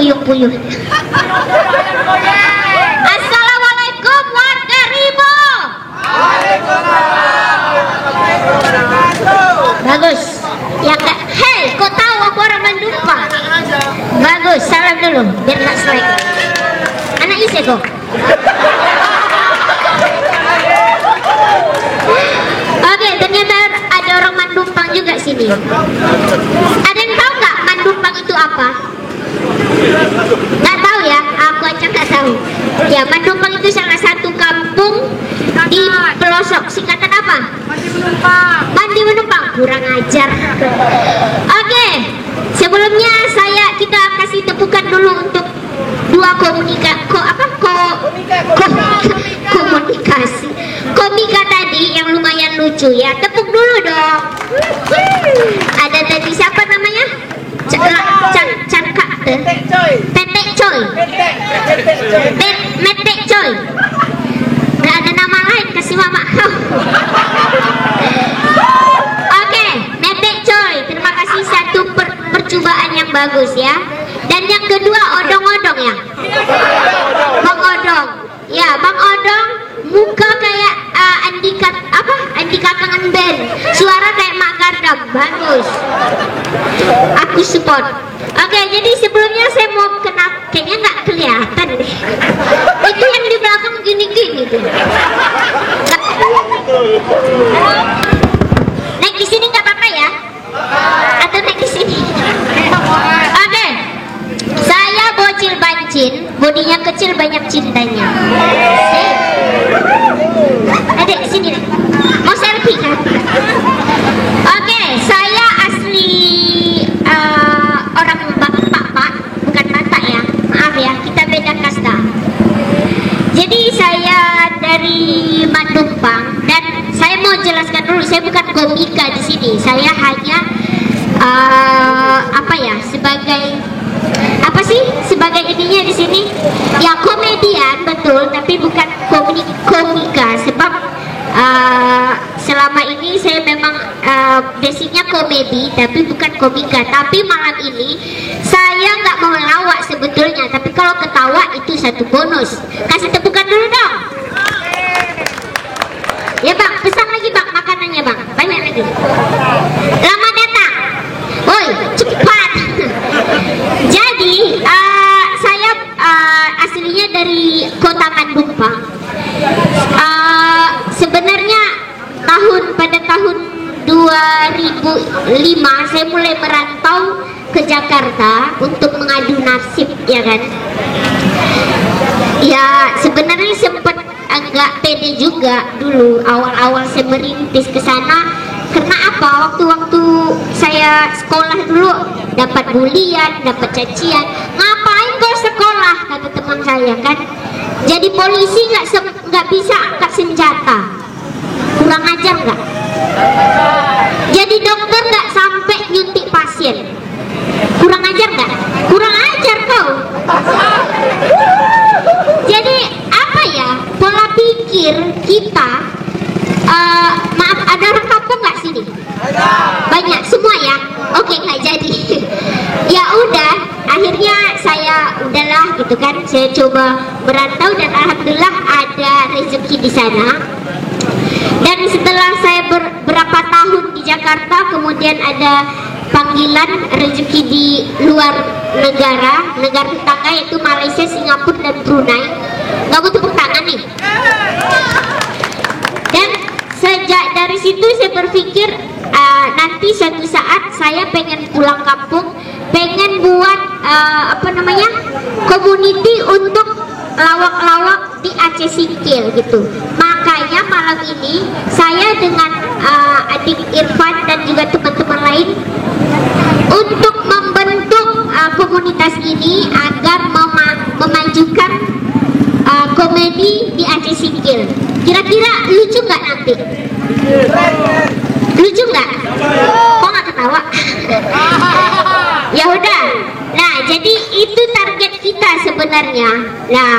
puyuh-puyuh. Assalamualaikum warga Rimo. Bagus. Ya kak, hei, kau tahu aku orang Mandumpang? Bagus, salam dulu, biar nggak selek. Anak isi kok. Oke, ternyata ada orang Mandumpang juga sini. Ada yang tahu nggak Mandumpang itu apa? Nggak tahu ya, aku aja nggak tahu. Ya, Mandumpang itu salah satu kampung di pelosok. Singkatan apa? Mandi menumpang. Mandi menumpang, kurang ajar. Oke, sebelumnya kita kasih tepukan dulu untuk dua komunikasi komika tadi yang lumayan lucu ya. Tepuk dulu dong. Ada tadi siapa namanya? Tetek Coy. Metek Coy. Nggak ada nama lain, kasih mama kau. Oke, Metek Coy, terima kasih satu percobaan yang bagus ya. Dan yang kedua odong-odong ya. Bang Odong. Ya, Bang Odong muka kayak Andika Kangen Band. Suara kayak Mak Gardam. Bagus. Aku support. Oke, jadi sebelumnya saya mau kayaknya nggak kelihatan deh. Itu yang di belakang gini-gini tuh. Naik di sini nggak apa-apa ya? Atau naik di sini? Oke. Saya bocil bancin, bodinya kecil banyak cintanya. Adek sini deh. Mau selfie kan? Oke, saya asli orang Bapak, bukan Batak ya. Maaf ya, kita beda kasta. Jadi saya dari Mandumpang dan saya mau jelaskan dulu, saya bukan komika di sini. Saya hanya sebagai ininya di sini ya, komedian betul, tapi bukan komika sebab selama ini saya memang basicnya komedi tapi bukan komika. Tapi malam ini saya nggak mau lawak sebetulnya, tapi kalau ketawa itu satu bonus. Kasih tepukan dulu dong ya bang, pesan lagi bang makanannya bang, banyak lagi. Lama datang, woi cepat. Jadi saya aslinya dari kota Mandumpang. Sebenarnya pada tahun 2005 saya mulai merantau ke Jakarta untuk mengadu nasib ya kan. Ya sebenarnya sempat agak pede juga dulu awal-awal saya merintis ke sana. Karena apa? Waktu saya sekolah dulu dapat bulian, dapat cacian. Ngapain kau sekolah? Kata teman saya kan. Jadi polisi nggak bisa angkat senjata. Kurang ajar nggak? Jadi dokter nggak sampai nyuntik pasien. Kurang ajar nggak? Kurang ajar kau. Jadi apa ya? Pola pikir kita. Maaf, ada orang kampung nggak sini? Banyak, semua ya? Oke, nggak jadi. Ya udah, akhirnya saya udahlah gitu kan. Saya coba merantau dan alhamdulillah ada rezeki di sana. Dan setelah saya berapa tahun di Jakarta, kemudian ada panggilan rezeki di luar negara tetangga yaitu Malaysia, Singapura dan Brunei. Nggak mau tepuk tangan nih. Dan sejak dari situ saya berpikir nanti suatu saat saya pengen pulang kampung, pengen buat community untuk lawak-lawak di Aceh Singkil gitu. Makanya malam ini saya dengan adik Irfan dan juga teman-teman lain untuk membentuk komunitas ini agar memajukan komedi di Aceh Singkil. Kira-kira lucu nggak nanti? Lucu nggak? Kok nggak ketawa? Ya udah. Nah, jadi itu target kita sebenarnya. Nah,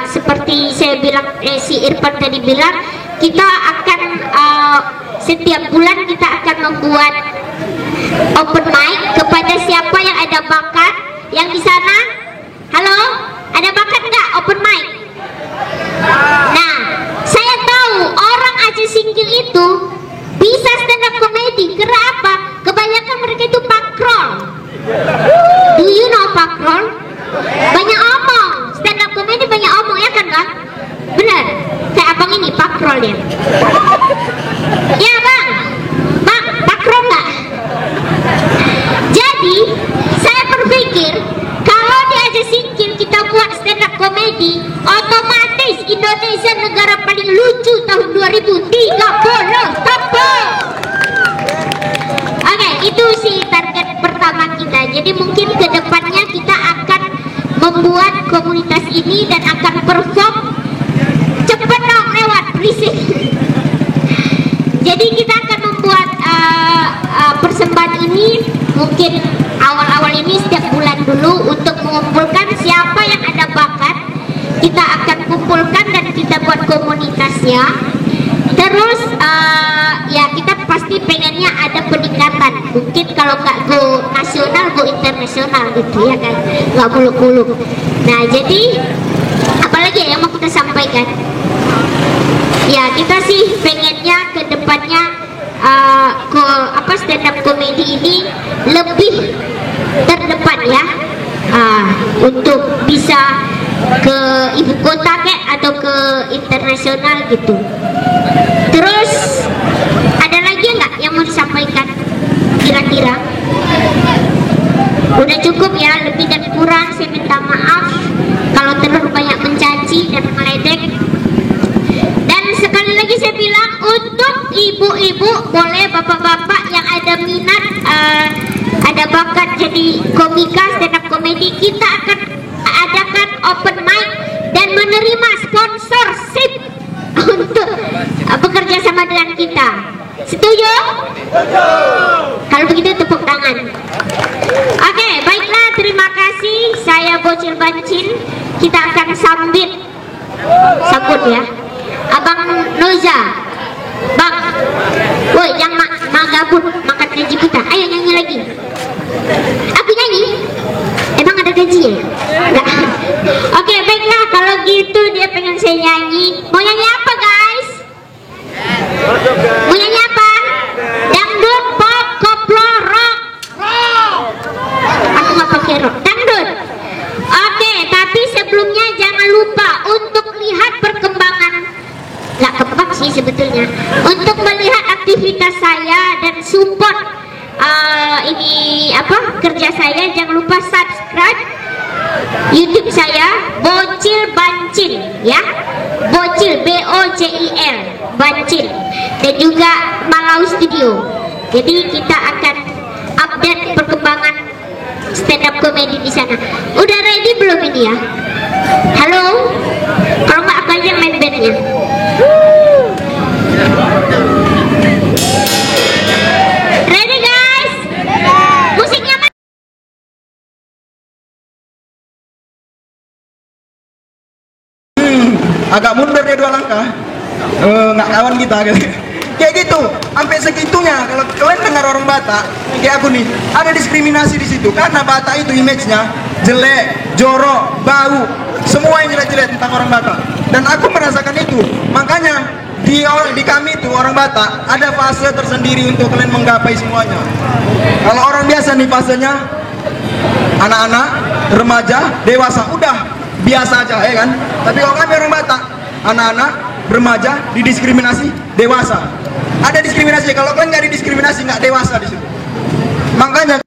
seperti saya bilang, si Irfan tadi bilang, kita akan setiap bulan kita akan membuat open mic kepada siapa yang ada bakat yang di sana Halo, ada bakat nggak open mic? Nah, saya tahu orang Aceh Singkil itu bisa stand up comedy. Kenapa? Kebanyakan mereka itu pakrol. Do you know pakrol? Banyak omong. Stand up comedy banyak omong, ya kan Bang? Benar. Kayak abang ini pakrol ya. Ya Bang, Bang pakrol nggak? Jadi saya berpikir kalau di Aceh Singkil kita buat stand up comedy, otomatis Indonesia negara paling lucu tahun 2030. Tepuk. Oke, itu sih target pertama kita. Jadi mungkin kedepannya kita akan membuat komunitas ini dan akan perform. Cepet dong lewat, berisik. Jadi kita akan membuat persembahan ini mungkin awal-awal ini setiap bulan dulu untuk mengumpulkan siapa yang ada bakat. Kita akan kumpulkan dan kita buat komunitasnya. Terus ya kita pasti pengennya ada peningkatan. Mungkin kalau nggak go nasional, go internasional gitu ya kan, nggak muluk-muluk. Nah jadi apalagi yang mau kita sampaikan? Ya kita sih pengennya ke depannya stand up comedy ini lebih terdepan ya, untuk bisa ke ibu kota kayak atau ke internasional gitu. Terus ada lagi nggak yang mau disampaikan kira-kira? Udah cukup ya, lebih dan kurang saya minta maaf kalau terlalu banyak mencaci dan meledek. Dan sekali lagi saya bilang untuk ibu-ibu, boleh bapak-bapak yang ada minat, ada bakat jadi komika stand up comedy, kita akan adakan open mic dan menerima sponsorship untuk bekerja sama dengan kita. Setuju? Kalau begitu tepuk tangan. Oke, baiklah, terima kasih. Saya Bocil Bancil. Kita akan sambut ya Abang Noza. Bang, woi jangan gabut makan gaji kita. Ayo nyanyi lagi. Aku nyanyi? Emang ada gajinya? Enggak. Oke, baiklah, kalau gitu dia pengen saya nyanyi. Mau nyanyi apa guys? Mau nyanyi apa? Dangdut, pop, koplo, rock. Aku nggak pakai rock. Dangdut. Oke, tapi sebelumnya jangan lupa untuk lihat perkembangan. Nggak kebak sih sebetulnya. Untuk melihat aktivitas saya dan support kerja saya, jangan lupa subscribe YouTube saya Bocil Bancil ya. Bocil BOCIL Bancil, dan juga Malau Studio. Jadi kita akan update perkembangan stand up comedy di sana. Udah ready belum ini ya? Halo? Kalau nggak apa aja main bandnya. Ready guys? Musiknya mana? Agak mundur dia 2 langkah. Nggak kawan kita gitu. Kayak gitu, sampai segitunya. Kalau kalian dengar orang Batak, kayak aku nih, ada diskriminasi di situ karena Batak itu image-nya jelek, jorok, bau, semua yang jelek-jelek tentang orang Batak. Dan aku merasakan itu. Makanya di kami itu orang Batak ada fase tersendiri untuk kalian menggapai semuanya. Kalau orang biasa nih fasenya anak-anak, remaja, dewasa, udah biasa aja ya kan. Tapi kalau kami orang Batak, anak-anak, remaja, didiskriminasi, dewasa. Ada diskriminasi. Kalau kalian nggak didiskriminasi, nggak dewasa di situ. Makanya